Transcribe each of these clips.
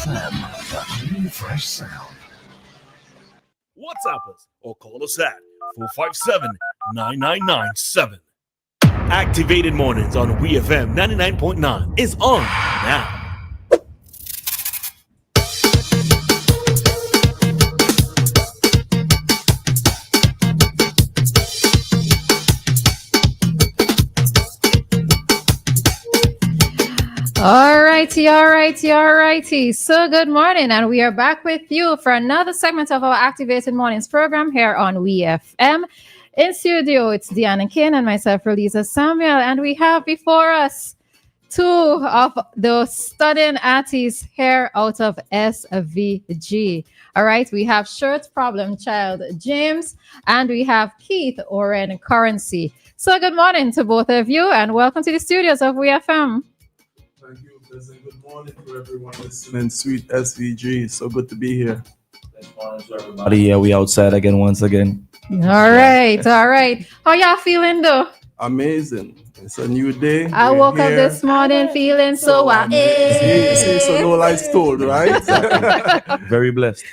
WEFM, the new fresh sound. WhatsApp us or call us at 457-9997. Activated Mornings on WEFM 99.9 is on now. Alrighty. So good morning, and we are back with you for another segment of our Activated Mornings program here on WEFM. In studio, it's Dianna, Cain, and myself, Roleza Samuel, and we have before us two of the stunning artists here out of SVG. All right, we have Shirt Problem Child James, and we have Keith Oren Currency. So good morning to both of you, and welcome to the studios of WEFM. Thank you, pleasant good morning to everyone listening. Sweet SVG, so good to be here. Good morning to everybody. Yeah, we outside again once again. All right. How y'all feeling though? Amazing. It's a new day. I woke up this morning feeling so See, so no lies told, right? Very blessed.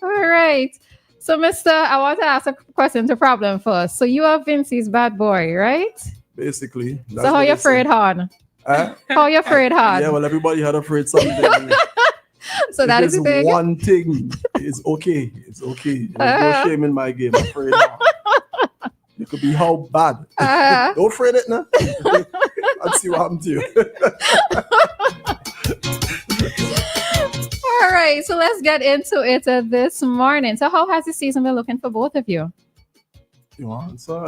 All right. So, Mister, I want to ask a question to Problem first. So you are Vincey's bad boy, right? Basically. So how you afraid hard? How you afraid hard? Yeah, well, everybody had afraid something. So that is the thing. One thing. It's okay. There's no shame in my game. Afraid hard. It could be how bad. Don't afraid it now. I'll see what happens to you. All right, so let's get into it this morning. So how has the season been looking for both of you? So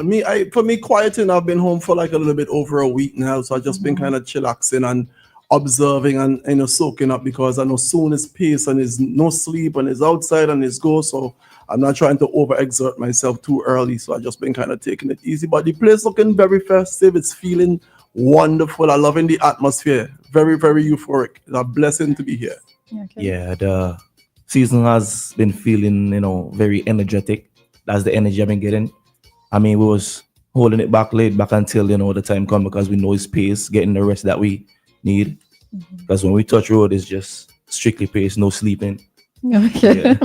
for me, quieting, I've been home for like a little bit over a week now. So I've just been kind of chillaxing and observing and soaking up, because I know soon is pace and there's no sleep and it's outside and it's go. So I'm not trying to overexert myself too early. So I've just been kind of taking it easy. But the place looking very festive. It's feeling wonderful. I'm loving the atmosphere. Very, very euphoric. It's a blessing to be here. Okay. Yeah, the season has been feeling, very energetic. That's the energy I've been getting. I mean, we was holding it back, laid back until, the time come, because we know it's pace, getting the rest that we need. Because when we touch road, it's just strictly pace, no sleeping. Okay. Yeah.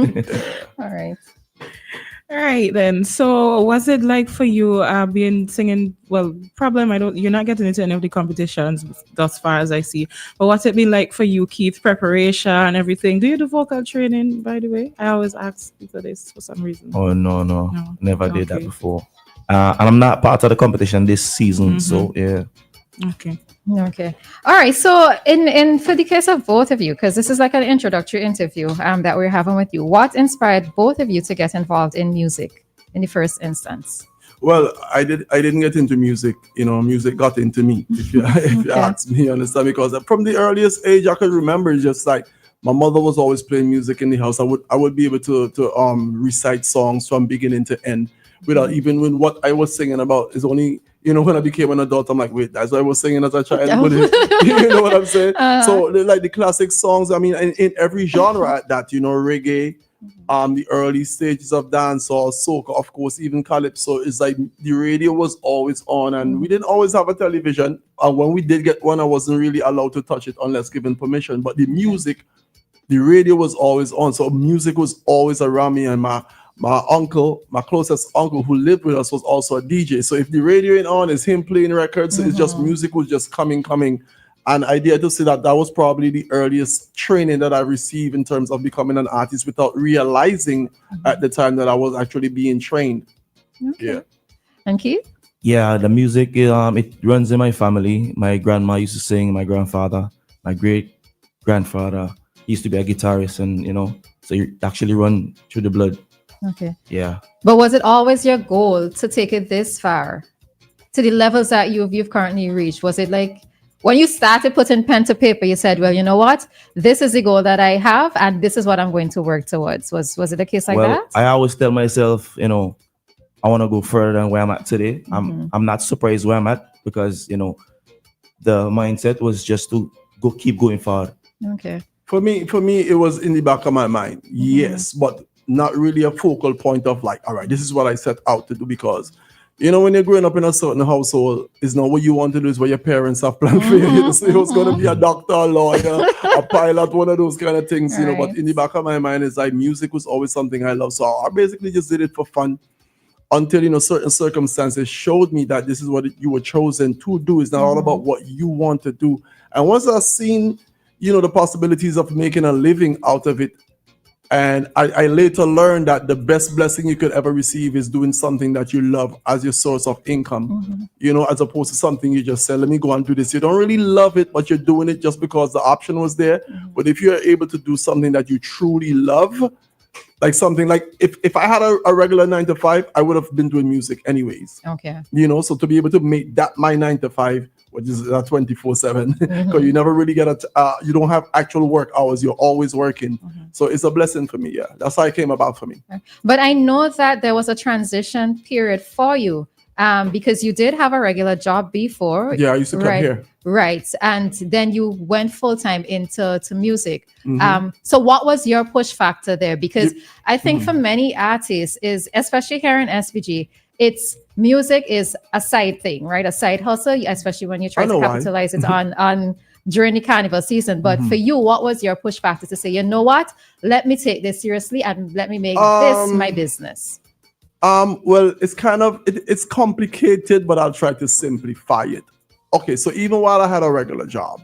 All right then. So what's it like for you being singing? Well, Problem, you're not getting into any of the competitions thus far as I see. But what's it been like for you, Keith? Preparation and everything. Do you do vocal training, by the way? I always ask people this for some reason. Oh no. Never did that before. And I'm not part of the competition this season, so yeah. Okay. All right. So in for the case of both of you, because this is like an introductory interview that we're having with you, what inspired both of you to get involved in music in the first instance? Well, I didn't get into music. Music got into me, if you ask me, understand? Because from the earliest age I could remember, just like my mother was always playing music in the house. I would be able to recite songs from beginning to end without even when what I was singing about is only, when I became an adult, I'm like, wait, that's what I was singing as a child. You know what I'm saying? So like the classic songs, I mean, in every genre at that, reggae, the early stages of dancehall, soca, of course, even calypso. It's like the radio was always on, and we didn't always have a television. And when we did get one, I wasn't really allowed to touch it unless given permission. But the music, the radio was always on. So music was always around me, and my uncle, my closest uncle who lived with us, was also a DJ. So if the radio ain't on, it's him playing records. So it's just music was just coming. And I dare to say that was probably the earliest training that I received in terms of becoming an artist without realizing at the time that I was actually being trained. Okay. Yeah. And Keith? Yeah, the music, it runs in my family. My grandma used to sing, my grandfather, my great-grandfather used to be a guitarist, and, so you actually run through the blood. Okay. Yeah. But was it always your goal to take it this far, to the levels that you've currently reached? Was it like when you started putting pen to paper, you said, well, you know what? This is the goal that I have, and this is what I'm going to work towards. Was it a case like that? I always tell myself, I want to go further than where I'm at today. I'm not surprised where I'm at, because, the mindset was just to keep going forward. Okay. For me, it was in the back of my mind. Yes, but not really a focal point of like, all right, this is what I set out to do, because You know, when you're growing up in a certain household, it's not what you want to do, it's what your parents have planned for you. So it was going to be a doctor, a lawyer, a pilot, one of those kind of things, you know. But in the back of my mind, it's like music was always something I love. So I basically just did it for fun until, you know, certain circumstances showed me that this is what you were chosen to do. It's not all about what you want to do. And once I've seen, you know, the possibilities of making a living out of it, and I later learned that the best blessing you could ever receive is doing something that you love as your source of income, you know, as opposed to something you just say, let me go and do this. You don't really love it, but you're doing it just because the option was there. But if you're able to do something that you truly love, like something like if I had a regular 9 to 5, I would have been doing music anyways. Okay. You know, so to be able to make that my 9 to 5, which is 24/7, because you never really get you don't have actual work hours. You're always working. So it's a blessing for me. Yeah, that's how it came about for me. But I know that there was a transition period for you because you did have a regular job before. Yeah, I used to come here. Right. And then you went full time into music. So what was your push factor there? Because I think for many artists is, especially here in SVG, it's music is a side thing, right? A side hustle, especially when you try to capitalize it on during the carnival season. But for you, what was your push factor to say, you know what, let me take this seriously and let me make this my business? Well, it's kind of, it's complicated, but I'll try to simplify it. Okay, so even while I had a regular job,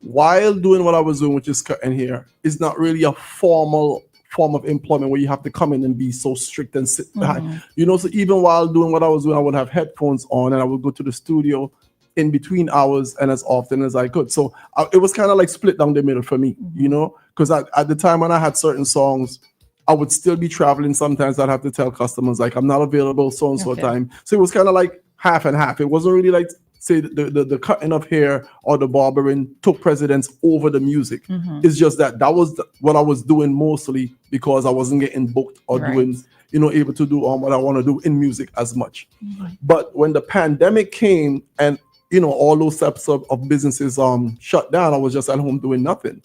while doing what I was doing, which is cutting hair, is not really a formal form of employment where you have to come in and be so strict and sit behind. You know, so even while doing what I was doing, I would have headphones on and I would go to the studio in between hours and as often as I could. So it was kind of like split down the middle for me, you know, because at the time when I had certain songs, I would still be traveling. Sometimes I'd have to tell customers, like, I'm not available so-and-so time. So it was kind of like half and half. It wasn't really like, say, the cutting of hair or the barbering took precedence over the music. It's just that was what I was doing mostly because I wasn't getting booked or doing, you know, able to do what I want to do in music as much. But when the pandemic came and, you know, all those types of businesses shut down, I was just at home doing nothing.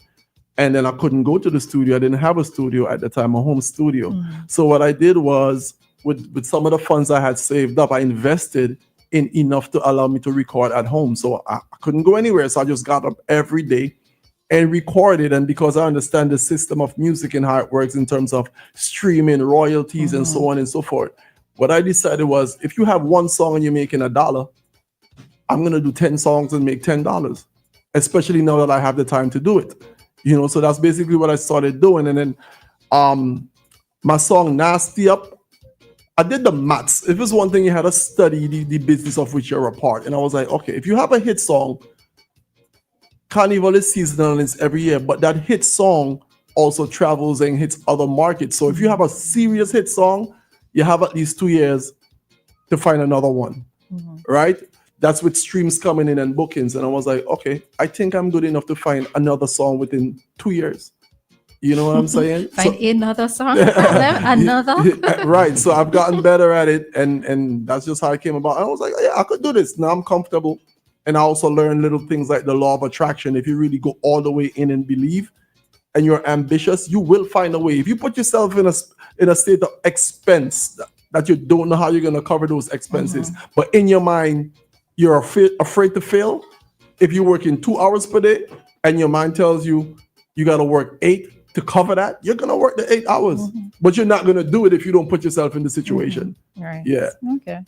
And then I couldn't go to the studio. I didn't have a studio at the time, a home studio. So what I did was, with some of the funds I had saved up, I invested in enough to allow me to record at home. So I couldn't go anywhere. So I just got up every day and recorded. And because I understand the system of music and how it works in terms of streaming, royalties, and so on and so forth, what I decided was, if you have one song and you're making $1, I'm going to do 10 songs and make $10, especially now that I have the time to do it. You know, so that's basically what I started doing. And then my song Nasty Up, I did the maths. If it's one thing, you had to study the business of which you're a part. And I was like, okay, if you have a hit song, Carnival is seasonal and it's every year, but that hit song also travels and hits other markets. So if you have a serious hit song, you have at least 2 years to find another one, right? That's with streams coming in and bookings. And I was like, okay, I think I'm good enough to find another song within 2 years. You know what I'm saying? Find another song, another. Right. So I've gotten better at it. And that's just how it came about. And I was like, yeah, I could do this. Now I'm comfortable. And I also learned little things like the law of attraction. If you really go all the way in and believe and you're ambitious, you will find a way. If you put yourself in a state of expense that you don't know how you're going to cover those expenses, but in your mind, you're afraid to fail. If you're working 2 hours per day and your mind tells you you got to work 8 to cover that, you're going to work the 8 hours, but you're not going to do it if you don't put yourself in the situation. Right. Yeah. Okay.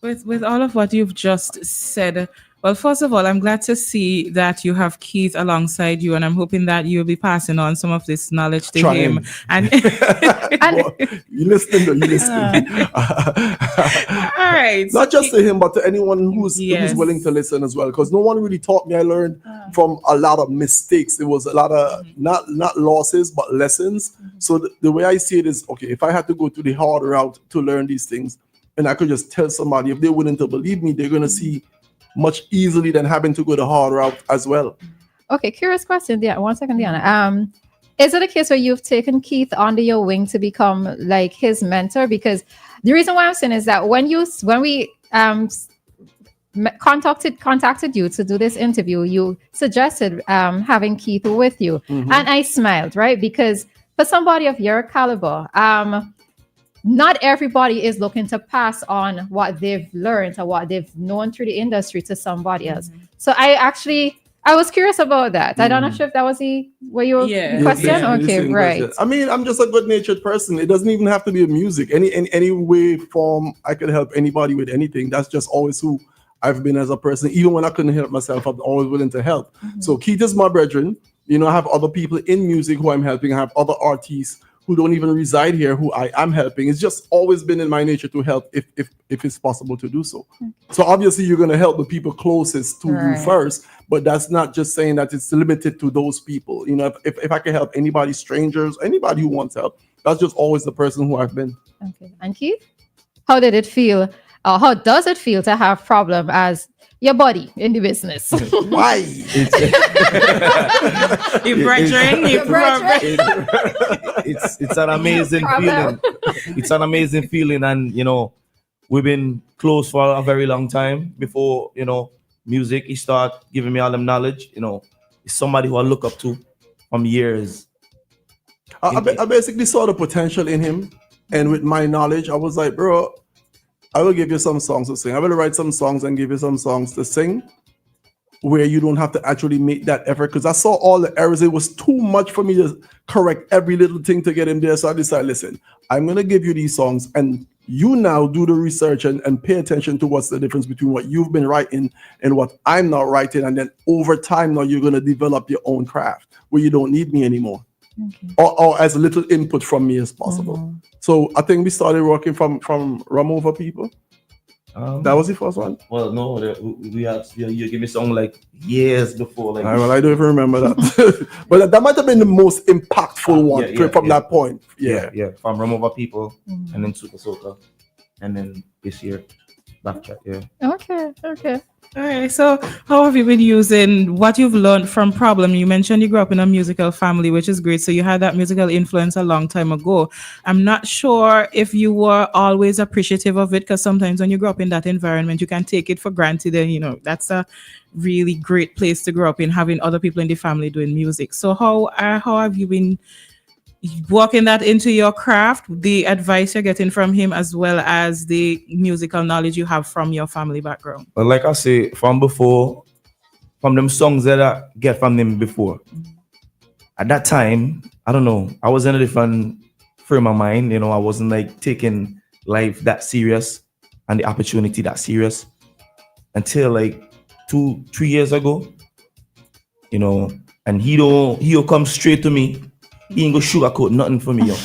With all of what you've just said, well, first of all, I'm glad to see that you have Keith alongside you, and I'm hoping that you'll be passing on some of this knowledge to him. And you listening? You listening? all right. Not just to him, but to anyone who's willing to listen as well. Because no one really taught me. I learned from a lot of mistakes. It was a lot of not losses, but lessons. So the way I see it is, okay, if I had to go through the hard route to learn these things, and I could just tell somebody, if they're willing to believe me, they're going to see much easily than having to go the hard route as well. Okay, curious question. Yeah, 1 second, Dianna. Is it a case where you've taken Keith under your wing to become like his mentor? Because the reason why I'm saying is that when we contacted you to do this interview, you suggested having Keith with you, and I smiled, right? Because for somebody of your caliber, not everybody is looking to pass on what they've learned or what they've known through the industry to somebody else. So I was curious about that. I don't know if that was your Yeah. question. Yeah. Okay, Same right. question. I mean, I'm just a good-natured person. It doesn't even have to be a music. Any way, form, I could help anybody with anything. That's just always who I've been as a person. Even when I couldn't help myself, I'm always willing to help. So Keith is my brethren. You know, I have other people in music who I'm helping. I have other artists who don't even reside here who I am helping. It's just always been in my nature to help if it's possible to do so. So obviously you're going to help the people closest to you first, but that's not just saying that it's limited to those people. You know, if I can help anybody, strangers, anybody who wants help, that's just always the person who I've been. Okay. And Keith, how did it feel? How does it feel to have problem as your buddy in the business? Why? It's an amazing feeling. It's an amazing feeling, and you know, we've been close for a very long time. Before music, he start giving me all them knowledge. You know, it's somebody who I look up to from years. I basically saw the potential in him, and with my knowledge, I was like, bro, I will give you some songs to sing. I will write some songs and give you some songs to sing where you don't have to actually make that effort. Because I saw all the errors. It was too much for me to correct every little thing to get him there. So I decided, listen, I'm going to give you these songs and you now do the research and pay attention to what's the difference between what you've been writing and what I'm not writing. And then over time, now you're going to develop your own craft where you don't need me anymore. Okay. Or as little input from me as possible. So I think we started working from Rum Over People. That was the first one. Well, no, we have you give me song like years before. Like, well, I don't even remember that, but that might have been the most impactful one from that point. Yeah, from Rum Over People, and then Super Soca, and then this year, Backtrack. Yeah. Okay. All right. So, how have you been using what you've learned from Problem? You mentioned you grew up in a musical family, which is great. So, you had that musical influence a long time ago. I'm not sure if you were always appreciative of it, because sometimes when you grow up in that environment, you can take it for granted. And, that's a really great place to grow up in, having other people in the family doing music. So, how have you been working that into your craft, the advice you're getting from him, as well as the musical knowledge you have from your family background? Well, like I say, from them songs that I get from them before, at that time, I don't know, I was in a different frame of mind. I wasn't like taking life that serious and the opportunity that serious until like 2-3 years ago, and he'll come straight to me. He ain't gonna sugarcoat nothing for me, yo.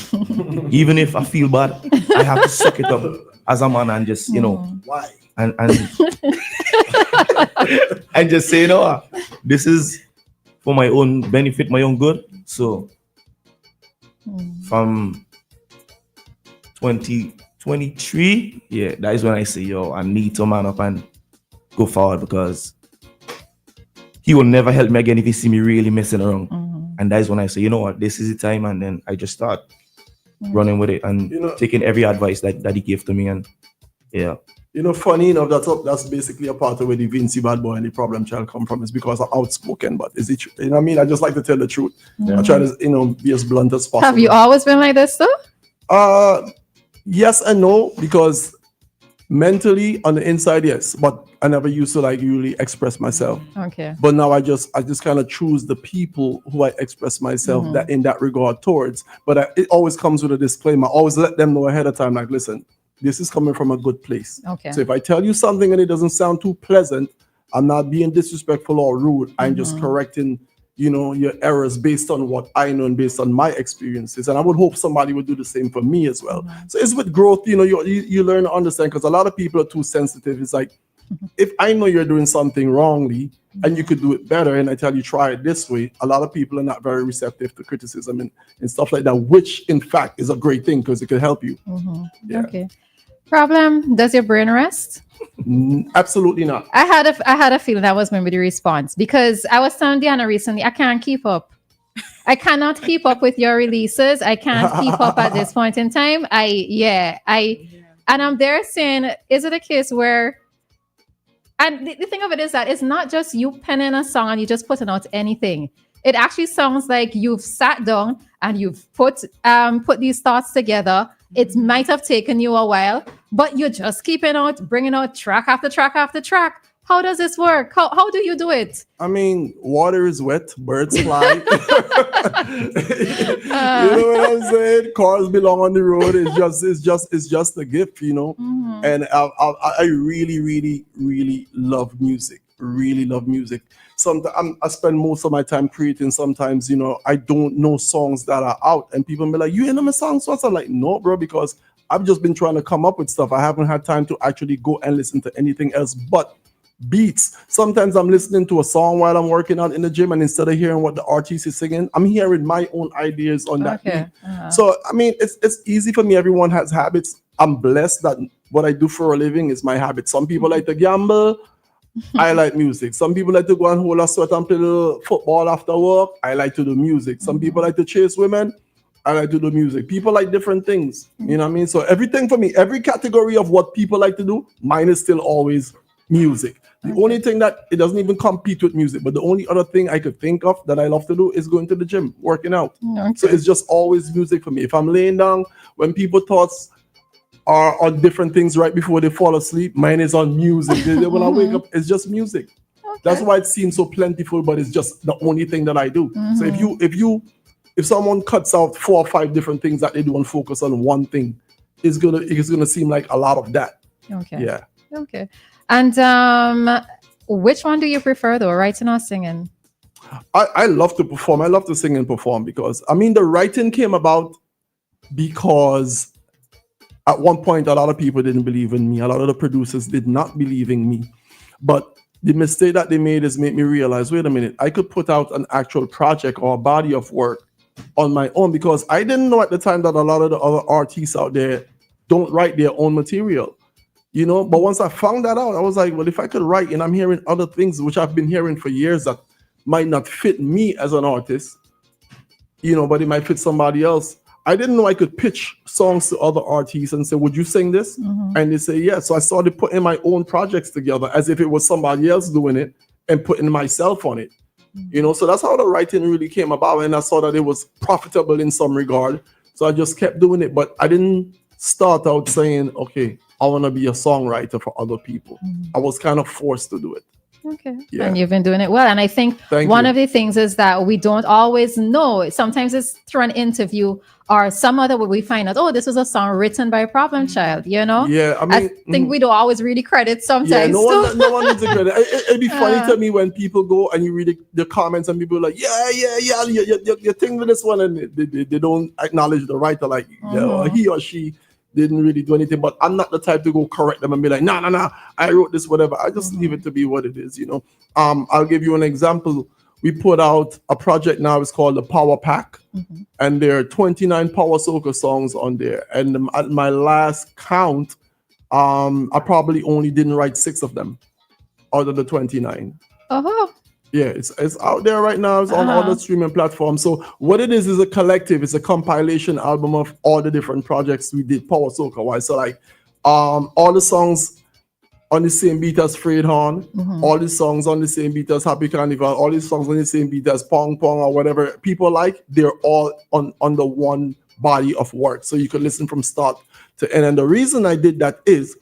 Even if I feel bad, I have to suck it up as a man and just, why? And and just say, this is for my own benefit, my own good. So from 2023, that is when I say, I need to man up and go forward, because he will never help me again if he see me really messing around. And that is when I say, this is the time. And then I just start running with it and taking every advice that he gave to me. And funny enough, that's basically a part of where the Vincy Bad Boy and the Problem Child come from. Is because I'm outspoken, but is it true? You know what I mean? I just like to tell the truth. I try to, be as blunt as possible. Have you always been like this though? Yes and no, because mentally on the inside, yes, but I never used to really express myself. Okay. But now I just kind of choose the people who I express myself that in that regard towards. But it always comes with a disclaimer. I always let them know ahead of time, like, listen, this is coming from a good place. Okay. So if I tell you something and it doesn't sound too pleasant, I'm not being disrespectful or rude. I'm just correcting, your errors based on what I know and based on my experiences. And I would hope somebody would do the same for me as well. So it's with growth, you learn to understand, because a lot of people are too sensitive. It's like, if I know you're doing something wrongly and you could do it better, and I tell you, try it this way, a lot of people are not very receptive to criticism and stuff like that, which in fact is a great thing because it could help you. Okay. Problem, does your brain rest? Absolutely not. I had a feeling that was maybe the response, because I was telling Dianna recently, I can't keep up. I cannot keep up with your releases. I can't keep up at this point in time. And I'm there saying, is it a case where, and the thing of it is that it's not just you penning a song and you just putting out anything. It actually sounds like you've sat down and you've put these thoughts together It might have taken you a while, but you're just keeping out, bringing out track after track after track. How does this work? How do you do it? I mean, water is wet, birds fly. You know what I'm saying? Cars belong on the road. It's just a gift, you know. And I really love music. Really love music. Sometimes I spend most of my time creating. Sometimes, you know, I don't know songs that are out, and people be like, "You ain't know my songs?" So I'm like, "No, bro," because I've just been trying to come up with stuff. I haven't had time to actually go and listen to anything else but beats. Sometimes I'm listening to a song while I'm working out in the gym, and instead of hearing what the artist is singing, I'm hearing my own ideas on that beat. So I mean, it's easy for me. Everyone has habits. I'm blessed that what I do for a living is my habit. Some people like to gamble. I like music. Some people like to go and hold a sweat and play the football after work. I like to do music. Some people like to chase women. I like to do music. People like different things. You know what I mean? So everything for me, every category of what people like to do, mine is still always music. The only thing that it doesn't even compete with music, but the only other thing I could think of that I love to do is going to the gym, working out. So it's just always music for me. If I'm laying down, when people thoughts are on different things right before they fall asleep, mine is on music. When I wake up, it's just music. That's why it seems so plentiful, but it's just the only thing that I do. So if someone cuts out 4 or 5 different things that they do and focus on one thing, it's gonna seem like a lot of that. Yeah. Okay. And which one do you prefer though, writing or singing? I love to perform. I love to sing and perform because I mean the writing came about because at one point a lot of people didn't believe in me. A lot of the producers did not believe in me. But the mistake that they made is make me realize, wait a minute, I could put out an actual project or a body of work on my own, because I didn't know at the time that a lot of the other artists out there don't write their own material. You know, but once I found that out, I was like, well, if I could write, and I'm hearing other things which I've been hearing for years that might not fit me as an artist, you know, but it might fit somebody else. I didn't know I could pitch songs to other artists and say, would you sing this? And they say, yeah. So I started putting my own projects together as if it was somebody else doing it and putting myself on it. You know, so that's how the writing really came about. And I saw that it was profitable in some regard. So I just kept doing it. But I didn't start out saying, okay, I want to be a songwriter for other people. I was kind of forced to do it. Okay. Yeah. And you've been doing it well. And I think one of the things is that we don't always know. Sometimes it's through an interview or some other way we find out, oh, this was a song written by a problem child, you know? Yeah, I mean, I think we don't always really credit sometimes. Yeah, no one needs to credit. It'd be funny to me when people go and you read the comments and people are like, you think with this one, and they don't acknowledge the writer, like he or she didn't really do anything. But I'm not the type to go correct them and be like, no, I wrote this, whatever. I just leave it to be what it is, you know. I'll give you an example. We put out a project now. It's called the Power Pack, and there are 29 Power Soca songs on there. And at my last count, I probably only didn't write 6 of them out of the 29. Yeah, it's out there right now. It's on all the streaming platforms. So what it is a collective. It's a compilation album of all the different projects we did Power Soca wise. So like all the songs on the same beat as Fred Horn, all the songs on the same beat as Happy Carnival, all these songs on the same beat as Pong Pong or whatever people like, they're all on the one body of work. So you can listen from start to end. And the reason I did that is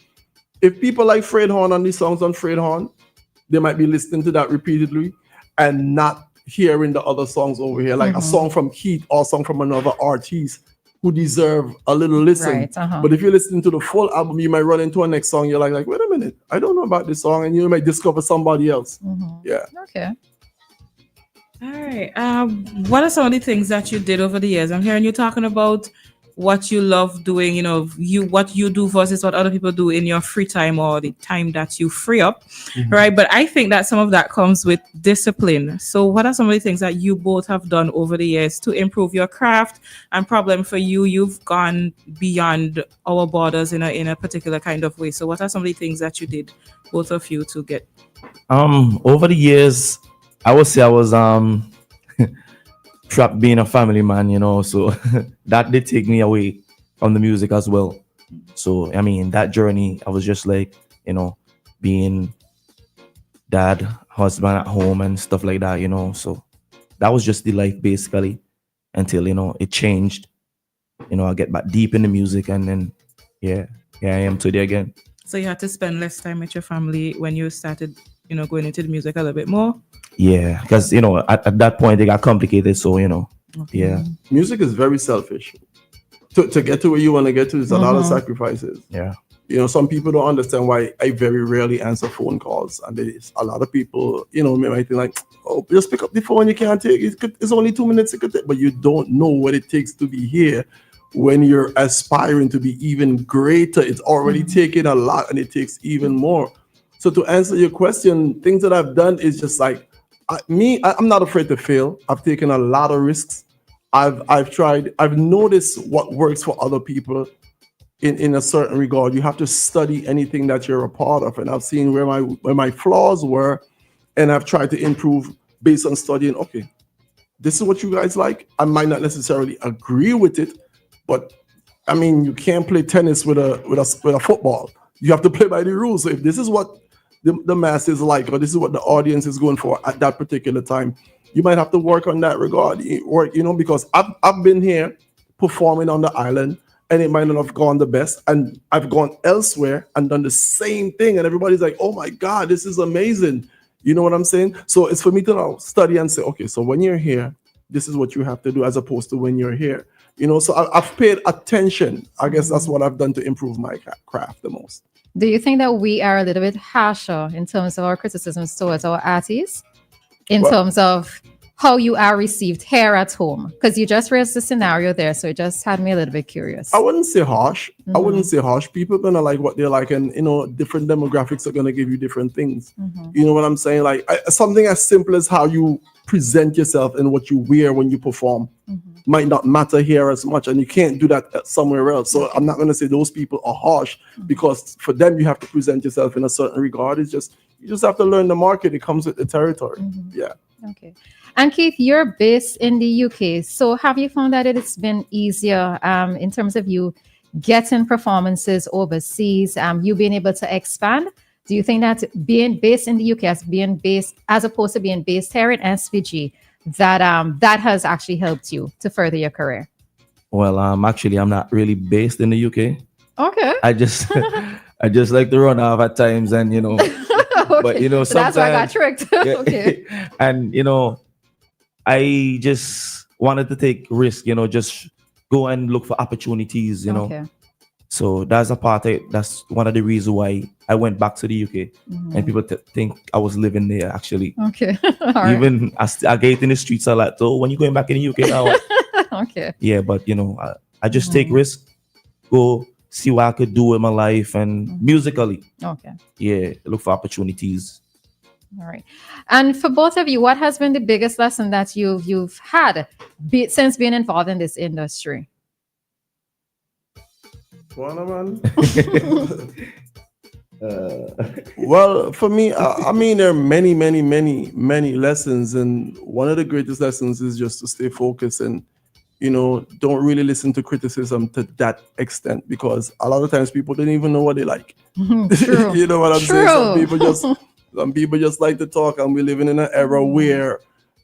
if people like Fred Horn on these songs on Fred Horn, they might be listening to that repeatedly and not hearing the other songs over here, like a song from Keith or a song from another artist who deserve a little listen. Right, But if you're listening to the full album, you might run into a next song. You're like, wait a minute, I don't know about this song. And you might discover somebody else. Yeah. Okay. All right. What are some of the things that you did over the years? I'm hearing you talking about what you love doing, you know, what you do versus what other people do in your free time or the time that you free up, right? But I think that some of that comes with discipline. So what are some of the things that you both have done over the years to improve your craft? And problem for you, you've gone beyond our borders in a particular kind of way. So what are some of the things that you did, both of you, to get? Over the years, I would say I was trapped being a family man, you know, so that did take me away from the music as well. So I mean, that journey, I was just like, you know, being dad, husband at home and stuff like that, you know. So that was just the life basically until, you know, it changed I get back deep in the music, and then here I am today again. So you had to spend less time with your family when you started, going into the music a little bit more. Yeah, because at that point it got complicated. So yeah. Music is very selfish. To get to where you want to get to, is a lot of sacrifices. Yeah. Some people don't understand why I very rarely answer phone calls, and there's a lot of people, might think like, oh, just pick up the phone, you can't take it. It's only 2 minutes, but you don't know what it takes to be here. When you're aspiring to be even greater, it's already taken a lot, and it takes even more. So to answer your question, things that I've done is just like I'm not afraid to fail. I've taken a lot of risks. I've tried. I've noticed what works for other people. In a certain regard, you have to study anything that you're a part of, and I've seen where my flaws were, and I've tried to improve based on studying. Okay, this is what you guys like. I might not necessarily agree with it, but I mean, you can't play tennis with a football. You have to play by the rules. So if this is what the masses like, or this is what the audience is going for at that particular time, you might have to work on that regard. Because I've been here performing on the island, and it might not have gone the best, and I've gone elsewhere and done the same thing, and everybody's like, oh my God, this is amazing. You know what I'm saying? So it's for me to now study and say, okay, so when you're here, this is what you have to do, as opposed to when you're here. So I've paid attention. I guess that's what I've done to improve my craft the most. Do you think that we are a little bit harsher in terms of our criticisms towards our artists, in terms of how you are received here at home? Because you just raised the scenario there, so it just had me a little bit curious. I wouldn't say harsh. People are gonna like what they like, and different demographics are gonna give you different things. You know what I'm saying? Like something as simple as how you present yourself and what you wear when you perform might not matter here as much, and you can't do that somewhere else. So I'm not gonna say those people are harsh, because for them you have to present yourself in a certain regard. It's just you just have to learn the market. It comes with the territory. Yeah. Okay. And Keith, you're based in the UK. So have you found that it's been easier in terms of you getting performances overseas, you being able to expand? Do you think that being based in the UK as opposed to being based here in SVG, that has actually helped you to further your career? Well, actually, I'm not really based in the UK. Okay. I just like to run off at times, and Okay. But sometimes that's why I got tricked. Okay. And I just wanted to take risk, just go and look for opportunities, Okay. So that's that's one of the reasons why I went back to the UK, and people think I was living there actually. Okay. All right. Even I get in the streets a lot. So when you going back in the UK now? Okay. Yeah, but I just take risk, go see what I could do with my life and musically. Okay. Yeah, look for opportunities. All right. And for both of you, what has been the biggest lesson that you've had since being involved in this industry? Well, for me, I mean, there are many, many, many, many lessons, and one of the greatest lessons is just to stay focused and don't really listen to criticism to that extent, because a lot of times people don't even know what they like. True. You know what I'm saying? True. Some people just like to talk, and we're living in an era where,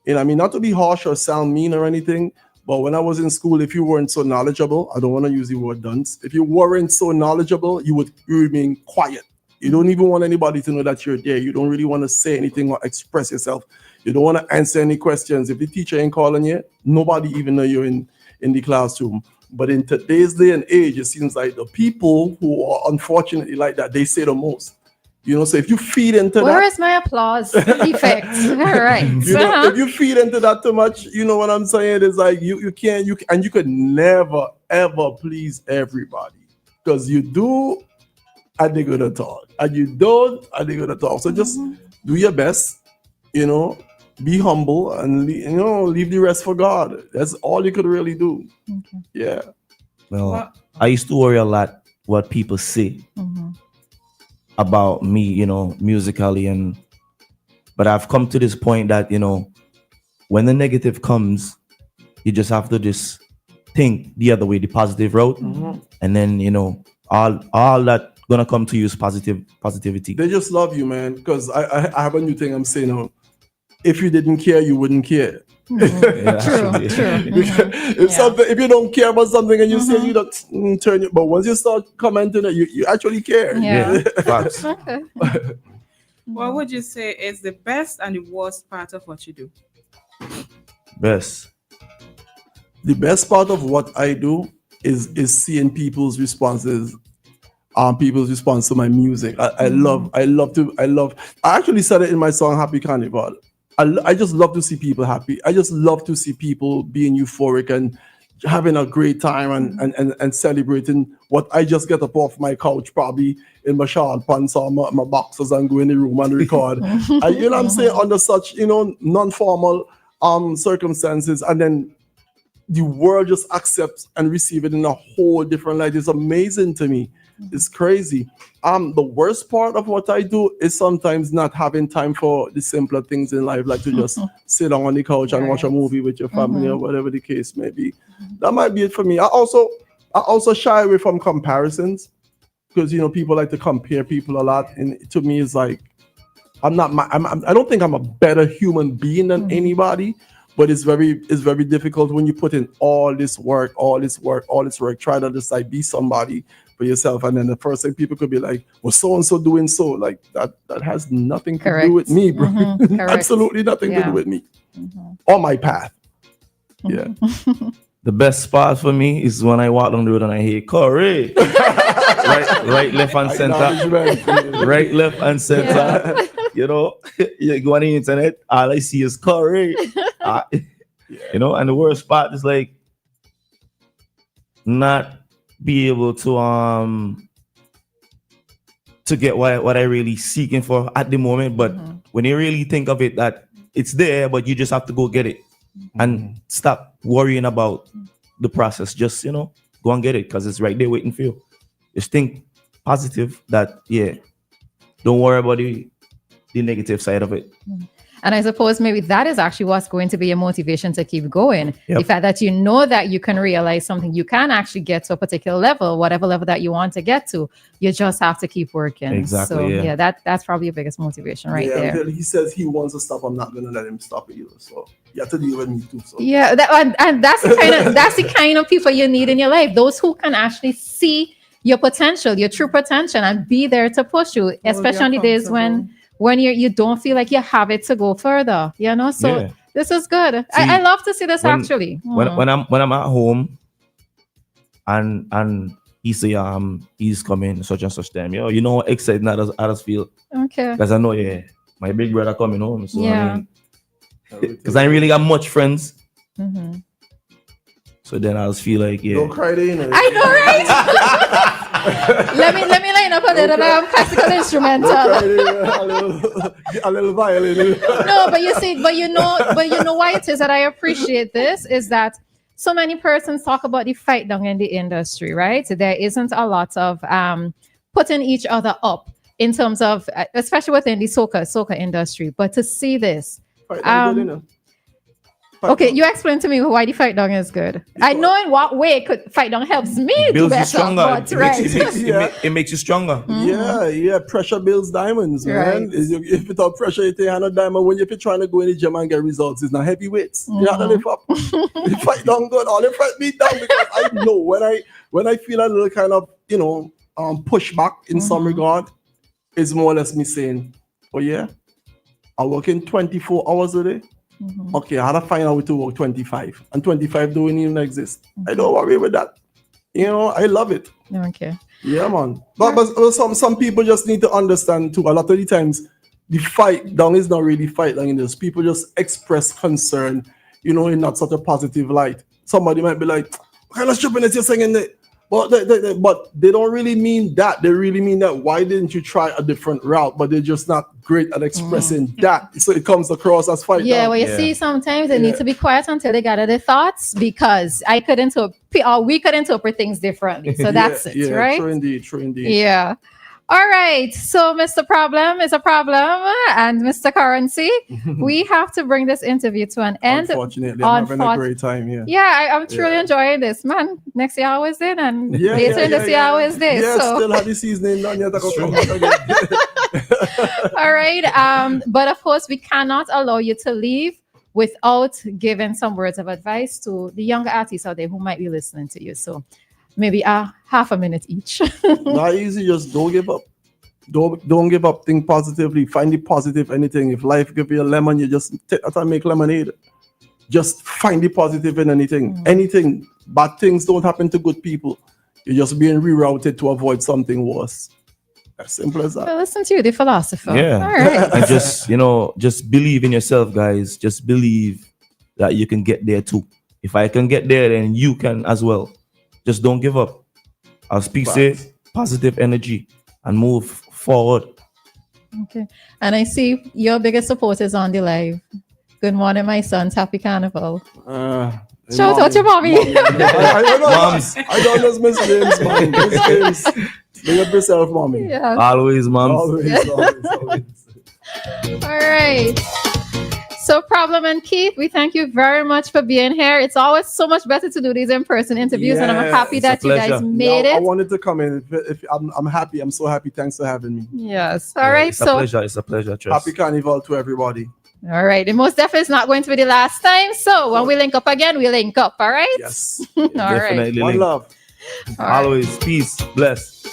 I mean, not to be harsh or sound mean or anything, but when I was in school, if you weren't so knowledgeable, I don't want to use the word dunce. If you weren't so knowledgeable, you would remain quiet. You don't even want anybody to know that you're there. You don't really want to say anything or express yourself. You don't want to answer any questions. If the teacher ain't calling you, nobody even know you're in the classroom. But in today's day and age, it seems like the people who are unfortunately like that, they say the most. So if you feed into Where is my applause effect? All right. If you feed into that too much, you know what I'm saying? It's like you could never ever please everybody, because you do, and they're gonna talk, and you don't, and they're gonna talk. So just do your best, be humble, and leave the rest for God. That's all you could really do. Okay. Yeah. Well, I used to worry a lot what people say about me, musically, but I've come to this point that when the negative comes, you just have to just think the other way, the positive route, and then all that gonna come to you is positivity. They just love you, man. Because I have a new thing I'm saying now. If you didn't care, you wouldn't care. Yeah, True, actually. true. If you don't care about something and you say you don't turn it, but once you start commenting it, you actually care. Yeah. Facts. Okay. What would you say is the best and the worst part of what you do? Best. The best part of what I do is seeing people's responses, people's response to my music. I love. I actually said it in my song Happy Carnival. I just love to see people happy. I just love to see people being euphoric and having a great time and celebrating what I just get up off my couch, probably in my short pants or my boxers, and go in the room and record. You know what I'm saying? Under such, non-formal circumstances, and then the world just accepts and receive it in a whole different light. It's amazing to me. It's crazy. The worst part of what I do is sometimes not having time for the simpler things in life, like to just sit down on the couch and watch a movie with your family or whatever the case may be. That might be it for me. I also shy away from comparisons, because people like to compare people a lot, and to me it's like I don't think I'm a better human being than anybody. But it's very difficult when you put in all this work, try to just like be somebody for yourself, and then the first thing people could be like, well, so and so doing so, like that has nothing to do with me, bro. Absolutely nothing to do with me or my path. Yeah. The best spot for me is when I walk down the road and I hear Corey. right, left, and center. Right, left, and center. You go on the internet, all I see is Corey. And the worst part is like not be able to get what I really seeking for at the moment. But when you really think of it, that it's there, but you just have to go get it and stop worrying about the process. Just go and get it, because it's right there waiting for you. Just think positive. That don't worry about the negative side of it. And I suppose maybe that is actually what's going to be a motivation to keep going. Yep. The fact that you know that you can realize something, you can actually get to a particular level, whatever level that you want to get to. You just have to keep working. Exactly. So that's probably your biggest motivation right there. Until he says he wants to stop, I'm not going to let him stop either. So you have to deal with me too. So. Yeah, and that's the kind of people you need in your life. Those who can actually see your potential, your true potential, and be there to push you, especially on the days when you don't feel like you have it to go further, so this is good. I love to see this actually. When I'm at home and he say he's coming such and such time, how excited I just feel, okay, because I know my big brother coming home, so because I ain't really got much friends, so then I just feel like don't cry there, I know, right? let me line up a little classical instrumental. A little violin. No, but you know why it is that I appreciate this is that so many persons talk about the fight down in the industry, right? So there isn't a lot of putting each other up in terms of, especially within the soca industry. But to see this, okay, you explain to me why the fight down is good. I know in what way fight down helps me to better. Stronger. But, It makes you stronger. Yeah. Pressure builds diamonds, man. If without pressure, you take a diamond. When you're trying to go in the gym and get results, it's not heavyweights. You have to lift up. The fight down good. All the fight me down, because I know when I feel a little kind of pushback in some regard, it's more or less me saying, oh yeah, I work in 24 hours a day. Okay, I had to find out to work 25, and 25 don't even exist. I don't worry with that. I love it. Okay. Yeah, man. But some people just need to understand too. A lot of the times, the fight down is not really fight down in this. People just express concern, in not such a positive light. Somebody might be like, "What kind of stupidness you're singing there?" But they don't really mean that. They really mean that. Why didn't you try a different route? But they're just not great at expressing that. So it comes across as fight. Yeah, well, you see, sometimes they need to be quiet until they gather their thoughts, because we could interpret things differently. So that's it, right? True indeed. Yeah. All right. So Mr. Problem is a problem, and Mr. Currency, we have to bring this interview to an end. Unfortunately, I'm having a great time here. Yeah, I'm truly enjoying this, man. Next year I was in, and later in this year I was there. Yeah, so. Still have the seasoning done yet. All right. But of course, we cannot allow you to leave without giving some words of advice to the younger artists out there who might be listening to you. So maybe half a minute each. Not easy, just don't give up. Don't give up. Think positively. Find the positive anything. If life give you a lemon, you just take that and make lemonade. Just find the positive in anything. Anything. Bad things don't happen to good people. You're just being rerouted to avoid something worse. As simple as that. Well, listen to you, the philosopher. Yeah. All right. And just believe in yourself, guys. Just believe that you can get there too. If I can get there, then you can as well. Just don't give up. I'll speak safe, positive energy, and move forward. Okay. And I see your biggest supporters on the live. Good morning, my sons. Happy Carnival. Shout out to mommy. Moms. I don't just miss James, man. Miss James. Big up yourself, mommy. Yeah. Always, moms. Always. All right. So, Problem and Keith, we thank you very much for being here. It's always so much better to do these in-person interviews, and I'm happy that you guys made I it. wanted to come in. If I'm happy. I'm so happy. Thanks for having me. Yes. All right. It's a pleasure. It's a pleasure. Trust. Happy Carnival to everybody. All right. And most definitely it's not going to be the last time. So when we link up again, we link up. All right. Yes. All right. Definitely. One love. All right. Always. Peace. Bless.